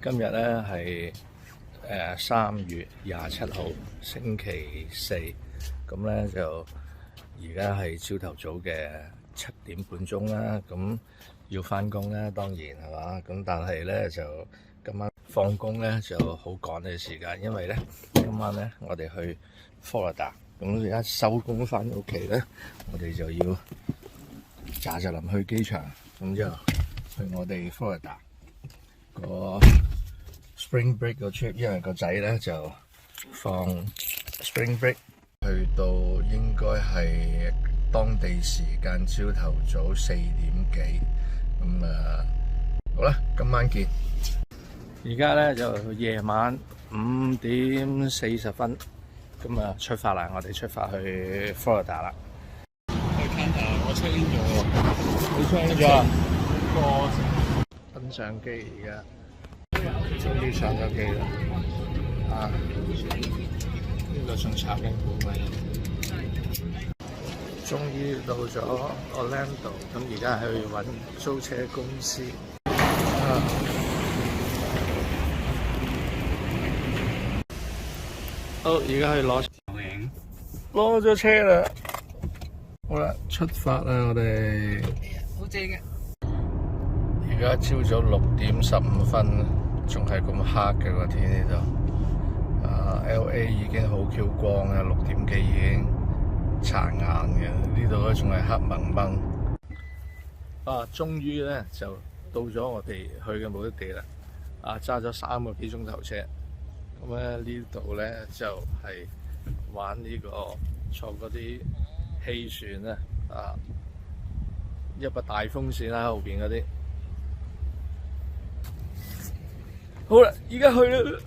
今日咧係3月27號星期四，咁咧就而家係朝頭早嘅7點半鐘啦。咁要返工啦，當然係嘛。咁但係咧就今晚放工咧就好趕嘅時間，因為咧今晚咧我哋去 Florida。咁而家收工返屋企咧，我哋就要喳喳臨去機場，咁就去我哋 Florida 個 Spring Break 個 trip， 因為個仔咧就放 Spring Break， 去到應該係當地時間朝頭早4點幾，咁好啦，今晚見。而家咧就夜晚5點40分，咁出發啦，我哋出發去 Florida 啦。去 Canada， 我 check in 咗喎。你 check in 咗啊？登上機而家。終於上咗機啦！呢個仲插緊管位。終於到咗 Orlando， 咁而家去揾租車公司。好，而家去攞咗車啦。好啦，出發啦！我哋好正嘅。而家朝早6點15分，仲係咁黑嘅個天呢度。LA 已經好 Q 光啦，6點幾已經殘眼嘅，呢度咧仲係黑蒙蒙。終於咧就到咗我哋去嘅目的地啦。揸咗3個幾鐘頭車，咁咧呢度咧就係玩呢個坐嗰啲氣船啦，一把大風扇啦後邊嗰啲。好啦，而家去啦。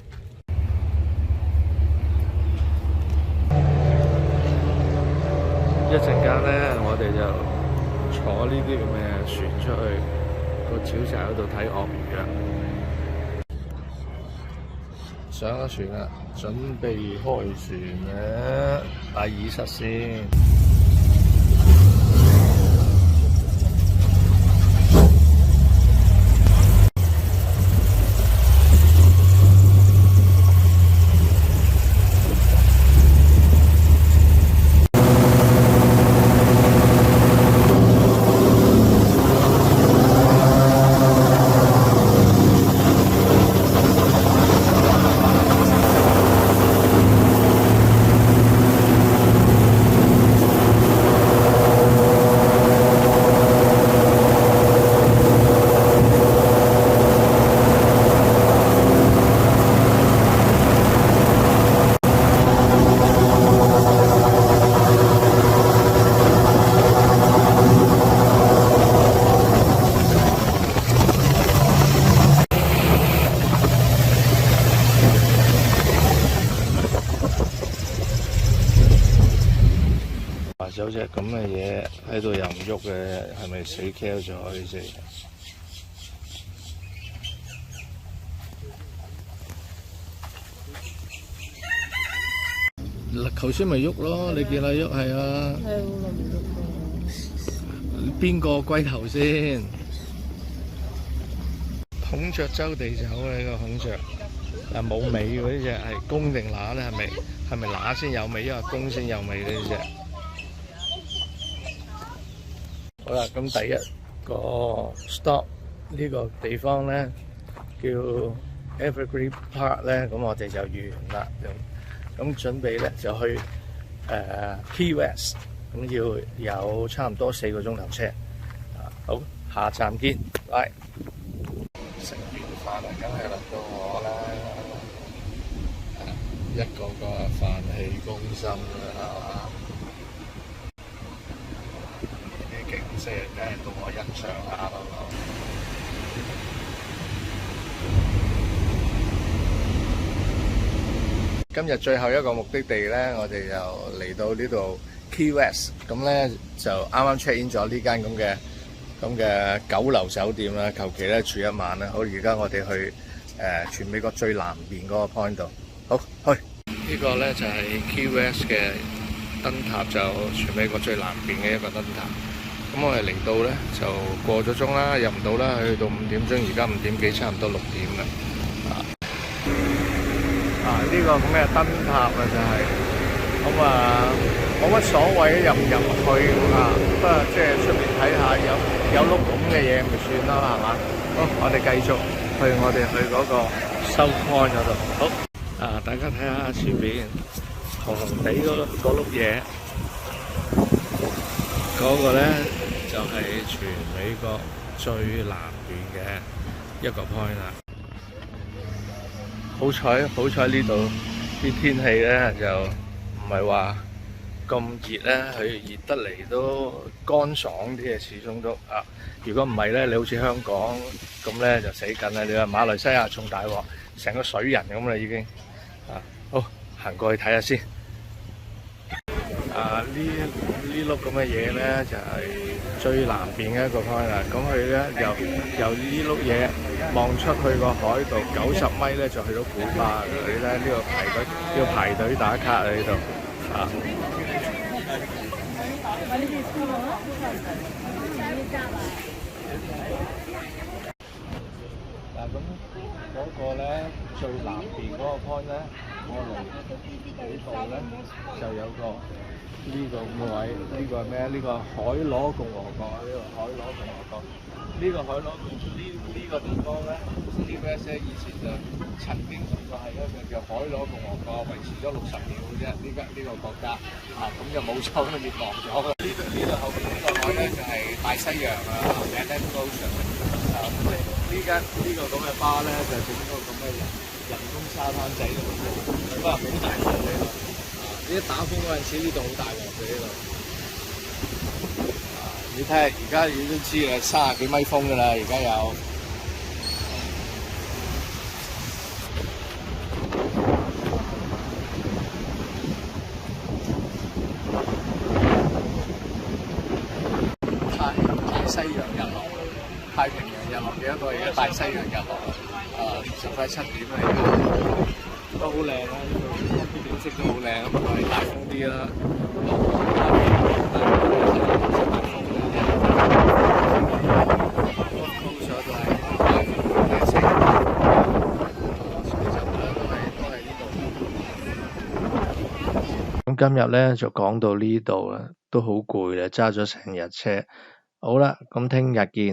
一陣間咧，我哋就坐呢啲咁嘅船出去個沼澤嗰度睇鱷魚啦。上咗船啦，準備開船啦，戴耳塞先。有隻咁嘅嘢喺度又唔喐嘅，係咪死 Q 咗呢隻？嗱，頭先咪喐咯，你見佢喐係啊？係好耐冇喐過。邊個龜頭先？孔雀周地走啊！呢個孔雀，冇尾嗰啲隻係公定乸咧？係咪乸先有尾，因為公先有尾呢隻？好啦，咁第一個 stop 呢個地方咧叫 Evergreen Park 咧，咁我哋就完啦。咁準備咧就去Key West， 咁要有差唔多4個鐘頭車。好，下站見，拜。食完飯啊，梗係輪到我啦，一個個飯氣攻心啦，係嘛？景色梗係到我欣賞下咯。今日最後一個目的地咧，我哋就嚟到呢度 Key West， 咁咧就啱啱 check in 咗呢間咁嘅9樓酒店啦，求其咧住一晚啦。好，而家我哋去全美國最南邊嗰個 point 度。好，去呢個咧就係 Key West 嘅燈塔，就全美國最南邊嘅一個燈塔。咁我哋嚟到咧就過咗鐘啦，入唔到啦，去到5點鐘，而家5點幾，差唔多6點啦。呢個咁嘅燈塔啊，就係咁啊，冇乜所謂入唔入去啊，不過即係出面睇下有碌咁嘅嘢咪算啦，係嘛？好，我哋繼續我哋去嗰個收開嗰度。好啊，大家睇下前邊紅紅地嗰碌嘢，嗰個咧就係全美國最南邊嘅一個 point 啦。好彩呢度啲天氣咧就唔係話咁熱咧，佢熱得嚟都乾爽啲嘅，始終都啊。如果唔係咧，你好似香港咁咧就死緊啦。你話馬來西亞仲大鑊，成個水人咁啦已經啊。好，行過去睇下先。啊，呢碌咁嘅嘢咧就係最南邊嘅一個 point 啦。咁佢咧由呢碌嘢望出去個海度90米咧就去到古巴㗎。你睇呢個要排隊打卡啊呢度啊。嗱咁嗰個咧最南邊嗰個 point 咧，我嚟呢度咧就有個呢個咁嘅位，呢個係咩啊？呢個海螺共和國啊，呢個海螺共和國。呢個海螺呢個地方咧 ，USA 以前就曾經試過係一個叫海螺共和國，維持咗60秒嘅啫。呢個國家啊，咁就冇錯咁滅亡咗㗎。呢度後邊呢個海咧就係大西洋啊 ，Atlantic Ocean 啊。呢個咁嘅巴咧就整個咁嘅人工沙灘仔咁樣，不過好大鑊呢度。你一打風嗰陣時，呢度好大鑊嘅呢度。你睇下而家你都知啦，30幾米風㗎啦，而家有。大西洋日落，太平洋日落嘅一個而家大西洋日落啊，就快7點啦，而家都好靚啦，呢度啲景色都好靚，不過係大風啲啦。咁今日咧就講到呢度啦，都好攰啦，揸咗成日車。好啦，咁聽日見。